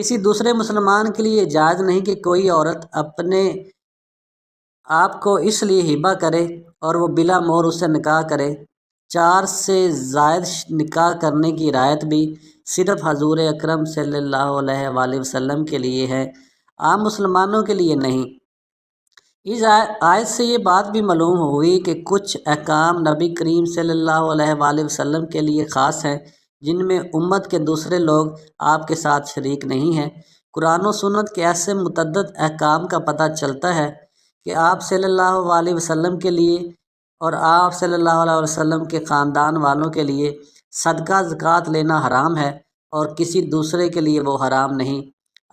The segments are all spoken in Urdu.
کسی دوسرے مسلمان کے لیے جائز نہیں کہ کوئی عورت اپنے آپ کو اس لیے ہبہ کرے اور وہ بلا مہر اس سے نکاح کرے۔ 4 سے زائد نکاح کرنے کی رعایت بھی صرف حضور اکرم صلی اللہ علیہ وآلہ وسلم کے لیے ہے، عام مسلمانوں کے لیے نہیں۔ اس آیت سے یہ بات بھی معلوم ہوئی کہ کچھ احکام نبی کریم صلی اللہ علیہ وآلہ وسلم کے لیے خاص ہیں جن میں امت کے دوسرے لوگ آپ کے ساتھ شریک نہیں ہیں۔ قرآن و سنت کے ایسے متعدد احکام کا پتہ چلتا ہے کہ آپ صلی اللہ علیہ وسلم کے لیے اور آپ صلی اللہ علیہ وسلم کے خاندان والوں کے لیے صدقہ زکوٰۃ لینا حرام ہے اور کسی دوسرے کے لیے وہ حرام نہیں۔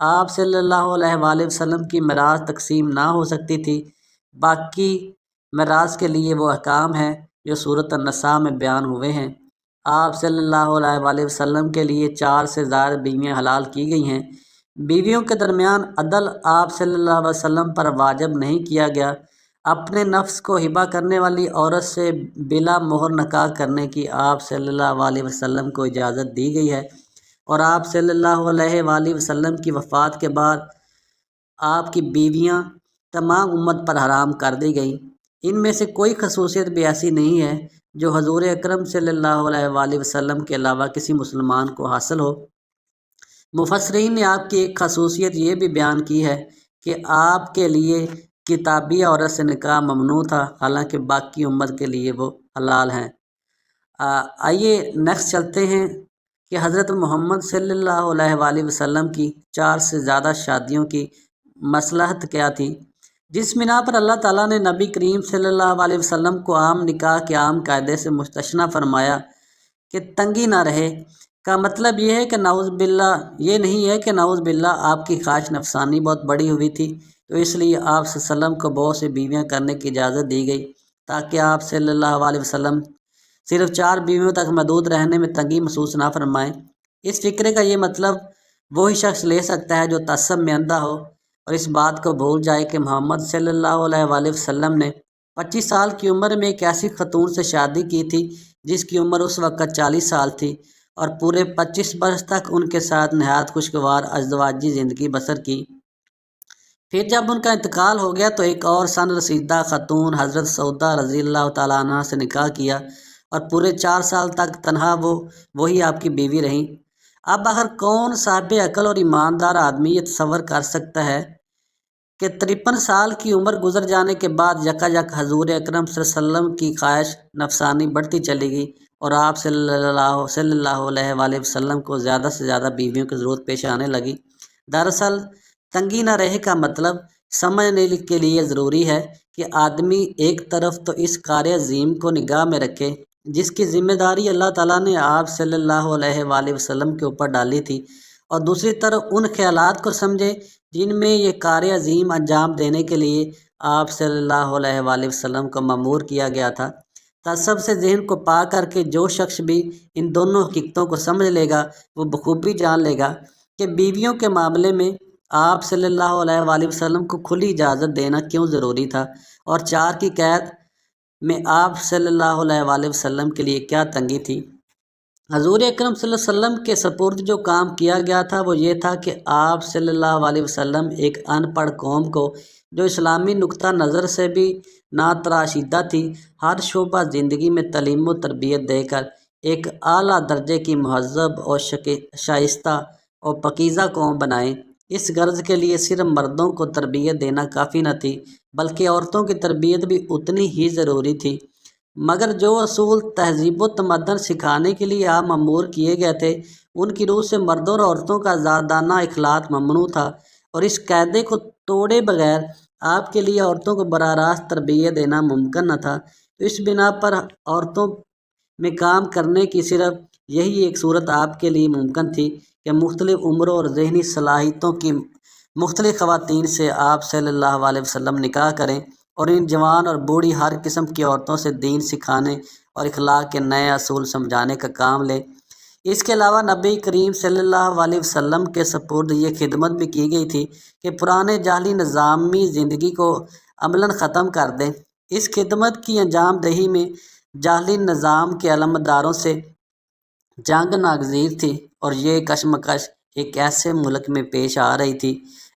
آپ صلی اللہ علیہ وآلہ وسلم کی میراث تقسیم نہ ہو سکتی تھی، باقی میراث کے لیے وہ احکام ہیں جو سورۃ النساء میں بیان ہوئے ہیں۔ آپ صلی اللہ علیہ وآلہ وسلم کے لیے 4 سے زائد بیویاں حلال کی گئی ہیں۔ بیویوں کے درمیان عدل آپ صلی اللہ علیہ وسلم پر واجب نہیں کیا گیا۔ اپنے نفس کو ہبہ کرنے والی عورت سے بلا مہر نکاح کرنے کی آپ صلی اللہ علیہ وسلم کو اجازت دی گئی ہے، اور آپ صلی اللہ علیہ وآلہ وسلم کی وفات کے بعد آپ کی بیویاں تمام امت پر حرام کر دی گئیں۔ ان میں سے کوئی خصوصیت بھی ایسی نہیں ہے جو حضور اکرم صلی اللہ علیہ وآلہ وسلم کے علاوہ کسی مسلمان کو حاصل ہو۔ مفسرین نے آپ کی ایک خصوصیت یہ بھی بیان کی ہے کہ آپ کے لیے کتابی عورت سے نکاح ممنوع تھا، حالانکہ باقی امت کے لیے وہ حلال ہیں۔ آئیے نیکسٹ چلتے ہیں کہ حضرت محمد صلی اللہ علیہ وآلہ وسلم کی 4 سے زیادہ شادیوں کی مصلحت کیا تھی۔ جس بنا پر اللہ تعالیٰ نے نبی کریم صلی اللہ علیہ وسلم کو عام نکاح کے عام قاعدے سے مستثنیٰ فرمایا کہ تنگی نہ رہے، کا مطلب یہ ہے کہ نعوذ باللہ یہ نہیں ہے کہ نعوذ باللہ آپ کی خواہش نفسانی بہت بڑی ہوئی تھی تو اس لیے آپ صلی اللہ علیہ وسلم کو بہت سی بیویاں کرنے کی اجازت دی گئی تاکہ آپ صلی اللہ علیہ وسلم صرف 4 بیویوں تک محدود رہنے میں تنگی محسوس نہ فرمائیں۔ اس فکرے کا یہ مطلب وہی شخص لے سکتا ہے جو تعصب میں اندھا ہو اور اس بات کو بھول جائے کہ محمد صلی اللہ علیہ وآلہ وسلم نے 25 سال کی عمر میں ایک ایسی خاتون سے شادی کی تھی جس کی عمر اس وقت 40 سال تھی، اور پورے 25 برس تک ان کے ساتھ نہایت خوشگوار ازدواجی زندگی بسر کی۔ پھر جب ان کا انتقال ہو گیا تو ایک اور سن رسیدہ خاتون حضرت سعودہ رضی اللہ تعالیٰ عنہ سے نکاح کیا اور پورے 4 سال تک تنہا وہی آپ کی بیوی رہیں۔ اب آخر کون صاحب عقل اور ایماندار آدمی یہ تصور کر سکتا ہے کہ 53 سال کی عمر گزر جانے کے بعد یکایک حضور اکرم صلی اللہ علیہ وسلم کی خواہش نفسانی بڑھتی چلی گئی اور آپ صلی اللہ علیہ وآلہ وسلم کو زیادہ سے زیادہ بیویوں کی ضرورت پیش آنے لگی۔ دراصل تنگی نہ رہے کا مطلب سمجھنے کے لیے ضروری ہے کہ آدمی ایک طرف تو اس کار عظیم کو نگاہ میں رکھے جس کی ذمہ داری اللہ تعالیٰ نے آپ صلی اللہ علیہ وآلہ وسلم کے اوپر ڈالی تھی، اور دوسری طرف ان خیالات کو سمجھے جن میں یہ کار عظیم انجام دینے کے لیے آپ صلی اللہ علیہ وآلہ وسلم کو مأمور کیا گیا تھا۔ تعصب سے ذہن کو پاک کر کے جو شخص بھی ان دونوں حقیقتوں کو سمجھ لے گا وہ بخوبی جان لے گا کہ بیویوں کے معاملے میں آپ صلی اللہ علیہ وآلہ وسلم کو کھلی اجازت دینا کیوں ضروری تھا، اور 4 کی قید میں آپ صلی اللہ علیہ وآلہ وسلم کے لیے کیا تنگی تھی۔ حضور اکرم صلی اللہ علیہ وسلم کے سپرد جو کام کیا گیا تھا وہ یہ تھا کہ آپ صلی اللہ علیہ وسلم ایک ان پڑھ قوم کو جو اسلامی نقطہ نظر سے بھی ناتراشیدہ تھی، ہر شعبہ زندگی میں تعلیم و تربیت دے کر ایک اعلیٰ درجے کی مہذب اور شائستہ اور پاکیزہ قوم بنائیں۔ اس غرض کے لیے صرف مردوں کو تربیت دینا کافی نہ تھی بلکہ عورتوں کی تربیت بھی اتنی ہی ضروری تھی، مگر جو اصول تہذیب و تمدن سکھانے کے لیے آپ مأمور کیے گئے تھے ان کی روح سے مردوں اور عورتوں کا آزادانہ اخلاق ممنوع تھا، اور اس قاعدے کو توڑے بغیر آپ کے لیے عورتوں کو براہ راست تربیت دینا ممکن نہ تھا۔ تو اس بنا پر عورتوں میں کام کرنے کی صرف یہی ایک صورت آپ کے لیے ممکن تھی کہ مختلف عمروں اور ذہنی صلاحیتوں کی مختلف خواتین سے آپ صلی اللہ علیہ وسلم نکاح کریں اور ان جوان اور بوڑھی ہر قسم کی عورتوں سے دین سکھانے اور اخلاق کے نئے اصول سمجھانے کا کام لیں۔ اس کے علاوہ نبی کریم صلی اللہ علیہ وسلم کے سپرد یہ خدمت بھی کی گئی تھی کہ پرانے جاہلی نظامی زندگی کو عملاً ختم کر دیں۔ اس خدمت کی انجام دہی میں جاہلی نظام کے علمبرداروں سے جنگ ناگزیر تھی، اور یہ کشمکش ایک ایسے ملک میں پیش آ رہی تھی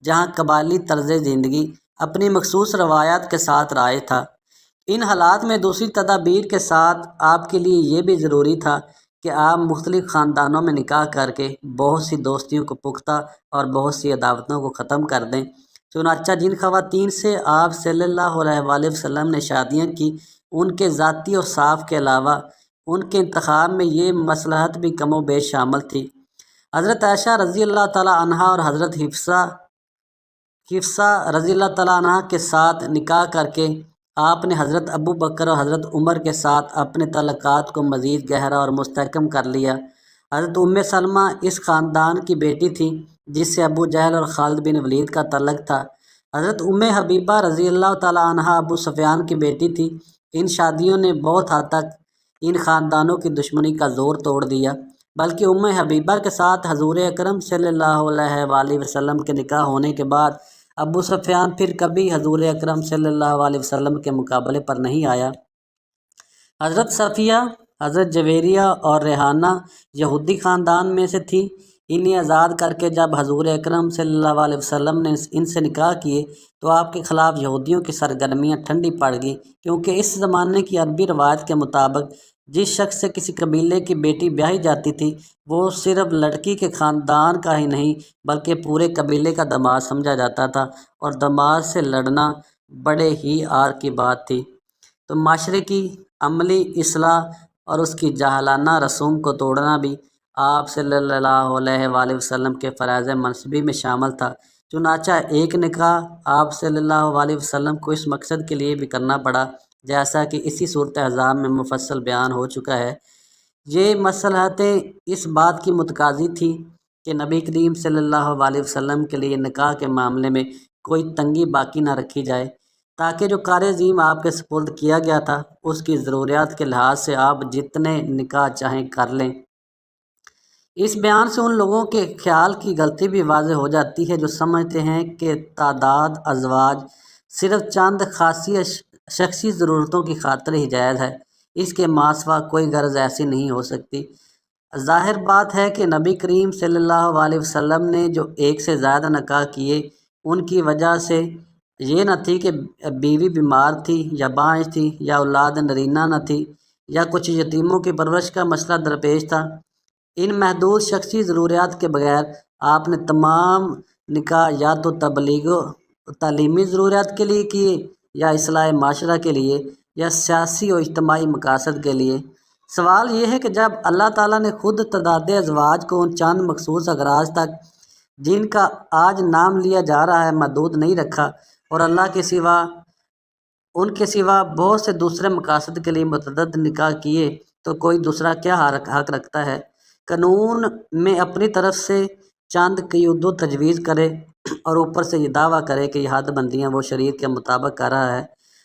جہاں قبائلی طرز زندگی اپنی مخصوص روایات کے ساتھ رائج تھا۔ ان حالات میں دوسری تدابیر کے ساتھ آپ کے لیے یہ بھی ضروری تھا کہ آپ مختلف خاندانوں میں نکاح کر کے بہت سی دوستیوں کو پختہ اور بہت سی عداوتوں کو ختم کر دیں۔ چنانچہ جن خواتین سے آپ صلی اللہ علیہ وآلہ وسلم نے شادیاں کی، ان کے ذاتی اوصاف کے علاوہ ان کے انتخاب میں یہ مصلحت بھی کم و بیش شامل تھی۔ حضرت عائشہ رضی اللہ تعالیٰ عنہا اور حضرت حفصہ رضی اللہ تعالیٰ عنہا کے ساتھ نکاح کر کے آپ نے حضرت ابو بکر اور حضرت عمر کے ساتھ اپنے تعلقات کو مزید گہرا اور مستحکم کر لیا۔ حضرت سلمہ اس خاندان کی بیٹی تھی جس سے ابو جہل اور خالد بن ولید کا تعلق تھا۔ حضرت حبیبہ رضی اللہ تعالیٰ عنہا ابو سفیان کی بیٹی تھی۔ ان شادیوں نے بہت حد تک ان خاندانوں کی دشمنی کا زور توڑ دیا، بلکہ حبیبہ کے ساتھ حضور اکرم صلی اللہ علیہ وآلہ وسلم کے نکاح ہونے کے بعد ابو سفیان پھر کبھی حضور اکرم صلی اللہ علیہ وسلم کے مقابلے پر نہیں آیا۔ حضرت صفیہ، حضرت جویریہ اور ریحانہ یہودی خاندان میں سے تھی۔ انہیں آزاد کر کے جب حضور اکرم صلی اللہ علیہ وسلم نے ان سے نکاح کیے تو آپ کے خلاف یہودیوں کی سرگرمیاں ٹھنڈی پڑ گئیں، کیونکہ اس زمانے کی عربی روایت کے مطابق جس شخص سے کسی قبیلے کی بیٹی بیاہی جاتی تھی وہ صرف لڑکی کے خاندان کا ہی نہیں بلکہ پورے قبیلے کا داماد سمجھا جاتا تھا، اور داماد سے لڑنا بڑے ہی عار کی بات تھی۔ تو معاشرے کی عملی اصلاح اور اس کی جاہلانہ رسوم کو توڑنا بھی آپ صلی اللہ علیہ وآلہ وسلم کے فرائض منصبی میں شامل تھا۔ چنانچہ ایک نکاح آپ صلی اللہ علیہ وسلم کو اس مقصد کے لیے بھی کرنا پڑا، جیسا کہ اسی صورت احزاب میں مفصل بیان ہو چکا ہے۔ یہ مصلحتیں اس بات کی متقاضی تھی کہ نبی کریم صلی اللہ علیہ وسلم کے لیے نکاح کے معاملے میں کوئی تنگی باقی نہ رکھی جائے، تاکہ جو کار عظیم آپ کے سپرد کیا گیا تھا اس کی ضروریات کے لحاظ سے آپ جتنے نکاح چاہیں کر لیں۔ اس بیان سے ان لوگوں کے خیال کی غلطی بھی واضح ہو جاتی ہے جو سمجھتے ہیں کہ تعداد ازواج صرف چند خاصی شخصی ضرورتوں کی خاطر ہی جائز ہے، اس کے ماسوا کوئی غرض ایسی نہیں ہو سکتی۔ ظاہر بات ہے کہ نبی کریم صلی اللہ علیہ وسلم نے جو ایک سے زیادہ نکاح کیے ان کی وجہ سے یہ نہ تھی کہ بیوی بیمار تھی یا بانجھ تھی یا اولاد نرینہ نہ تھی یا کچھ یتیموں کی پرورش کا مسئلہ درپیش تھا۔ ان محدود شخصی ضروریات کے بغیر آپ نے تمام نکاح یا تو تبلیغ و تعلیمی ضروریات کے لیے کیے یا اصلاح معاشرہ کے لیے یا سیاسی و اجتماعی مقاصد کے لیے۔ سوال یہ ہے کہ جب اللہ تعالیٰ نے خود تعداد ازواج کو ان چند مخصوص اغراض تک جن کا آج نام لیا جا رہا ہے محدود نہیں رکھا اور اللہ کے سوا ان کے سوا بہت سے دوسرے مقاصد کے لیے متعدد نکاح کیے تو کوئی دوسرا کیا حق رکھتا ہے قانون میں اپنی طرف سے چند قیود و تجویز کرے اور اوپر سے یہ دعویٰ کرے کہ یہ حد بندیاں وہ شریعت کے مطابق کر رہا ہے؟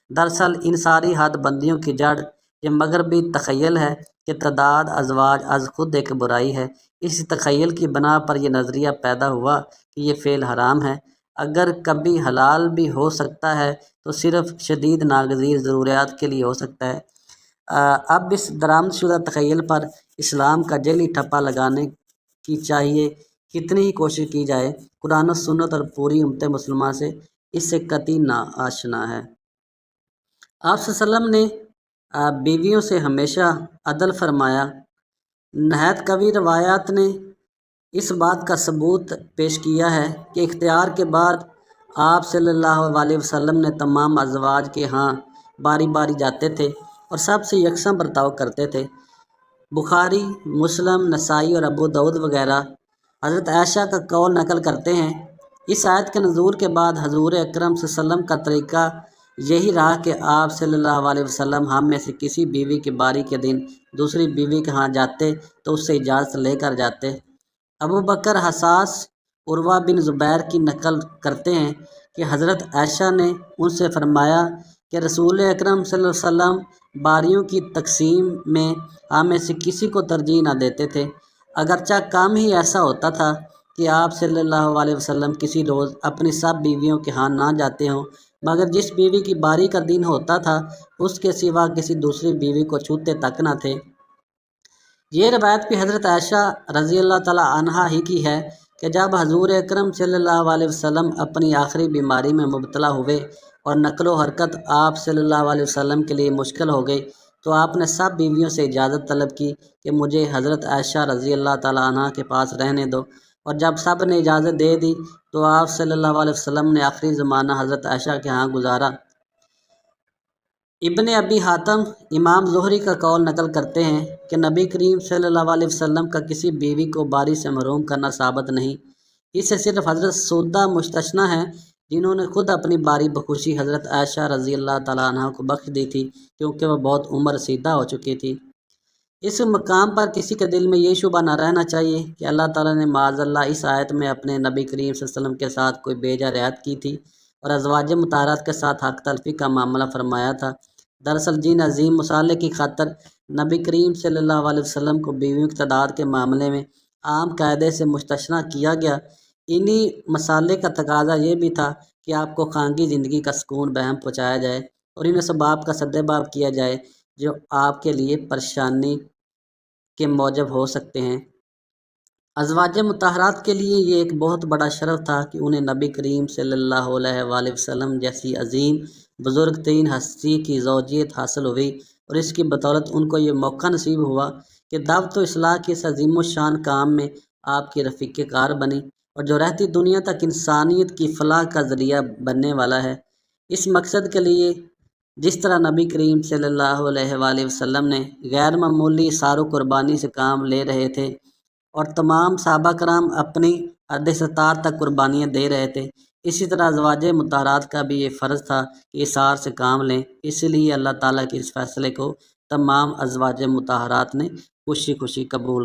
دراصل ان ساری حد بندیوں کی جڑ یہ مغربی تخیل ہے کہ تعداد ازواج از خود ایک برائی ہے۔ اس تخیل کی بنا پر یہ نظریہ پیدا ہوا کہ یہ فعل حرام ہے، اگر کبھی حلال بھی ہو سکتا ہے تو صرف شدید ناگزیر ضروریات کے لیے ہو سکتا ہے۔ اب اس درآمد شدہ تخیل پر اسلام کا جعلی ٹھپا لگانے کی چاہیے کتنی ہی کوشش کی جائے، قرآن و سنت اور پوری امت مسلمہ سے اس سے قطعی ناآشنا ہے۔ آپ صلی اللہ علیہ وسلم نے بیویوں سے ہمیشہ عدل فرمایا۔ نہایت قوی روایات نے اس بات کا ثبوت پیش کیا ہے کہ اختیار کے بعد آپ صلی اللہ علیہ وسلم نے تمام ازواج کے ہاں باری باری جاتے تھے اور سب سے یکساں برتاؤ کرتے تھے۔ بخاری، مسلم، نسائی اور ابو داؤد وغیرہ حضرت عائشہ کا قول نقل کرتے ہیں۔ اس آیت کے نزول کے بعد حضور اکرم صلی اللہ علیہ وسلم کا طریقہ یہی رہا کہ آپ صلی اللہ علیہ وسلم ہم میں سے کسی بیوی کی باری کے دن دوسری بیوی کے ہاں جاتے تو اس سے اجازت لے کر جاتے۔ ابو بکر حساس عروہ بن زبیر کی نقل کرتے ہیں کہ حضرت عائشہ نے ان سے فرمایا کہ رسول اکرم صلی اللہ علیہ وسلم باریوں کی تقسیم میں ہم میں سے کسی کو ترجیح نہ دیتے تھے، اگرچہ کام ہی ایسا ہوتا تھا کہ آپ صلی اللہ علیہ وسلم کسی روز اپنی سب بیویوں کے ہاں نہ جاتے ہوں، مگر جس بیوی کی باری کا دن ہوتا تھا اس کے سوا کسی دوسری بیوی کو چھوتے تک نہ تھے۔ یہ روایت بھی حضرت عائشہ رضی اللہ تعالی عنہا ہی کی ہے کہ جب حضور اکرم صلی اللہ علیہ وسلم اپنی آخری بیماری میں مبتلا ہوئے اور نقل و حرکت آپ صلی اللہ علیہ وسلم کے لیے مشکل ہو گئی تو آپ نے سب بیویوں سے اجازت طلب کی کہ مجھے حضرت عائشہ رضی اللہ تعالیٰ عنہ کے پاس رہنے دو، اور جب سب نے اجازت دے دی تو آپ صلی اللہ علیہ وسلم نے آخری زمانہ حضرت عائشہ کے ہاں گزارا۔ ابن ابی حاتم امام زہری کا قول نقل کرتے ہیں کہ نبی کریم صلی اللہ علیہ وسلم کا کسی بیوی کو باری سے محروم کرنا ثابت نہیں، اس سے صرف حضرت سودہ مستثنیٰ ہیں جنہوں نے خود اپنی باری بخوشی حضرت عائشہ رضی اللہ تعالیٰ عنہ کو بخش دی تھی، کیونکہ وہ بہت عمر رسیدہ ہو چکی تھی۔ اس مقام پر کسی کے دل میں یہ شبہ نہ رہنا چاہیے کہ اللہ تعالیٰ نے معاذ اللہ اس آیت میں اپنے نبی کریم صلی اللہ علیہ وسلم کے ساتھ کوئی بیجا رعایت کی تھی اور ازواج مطہرات کے ساتھ حق تلفی کا معاملہ فرمایا تھا۔ دراصل جن عظیم مصالحے کی خاطر نبی کریم صلی اللہ علیہ وسلم کو بیویوں کی تعداد کے معاملے میں عام قاعدے سے مستثنیٰ کیا گیا، انہی مصالحے کا تقاضا یہ بھی تھا کہ آپ کو خانگی زندگی کا سکون بہم پہنچایا جائے اور ان اسباب کا سدباب کیا جائے جو آپ کے لیے پریشانی کے موجب ہو سکتے ہیں۔ ازواج مطہرات کے لیے یہ ایک بہت بڑا شرف تھا کہ انہیں نبی کریم صلی اللہ علیہ وآلہ وسلم جیسی عظیم بزرگ ترین ہستی کی زوجیت حاصل ہوئی، اور اس کی بدولت ان کو یہ موقع نصیب ہوا کہ دعوت و اصلاح کے اس عظیم الشان کام میں آپ کی رفیق کار بنی، اور جو رہتی دنیا تک انسانیت کی فلاح کا ذریعہ بننے والا ہے۔ اس مقصد کے لیے جس طرح نبی کریم صلی اللہ علیہ وآلہ وسلم نے غیر معمولی سار و قربانی سے کام لے رہے تھے اور تمام صحابہ کرام اپنی حد استطاعت تک قربانیاں دے رہے تھے، اسی طرح ازواج مطہرات کا بھی یہ فرض تھا کہ اثار سے کام لیں۔ اس لیے اللہ تعالیٰ کے اس فیصلے کو تمام ازواج مطہرات نے خوشی خوشی قبول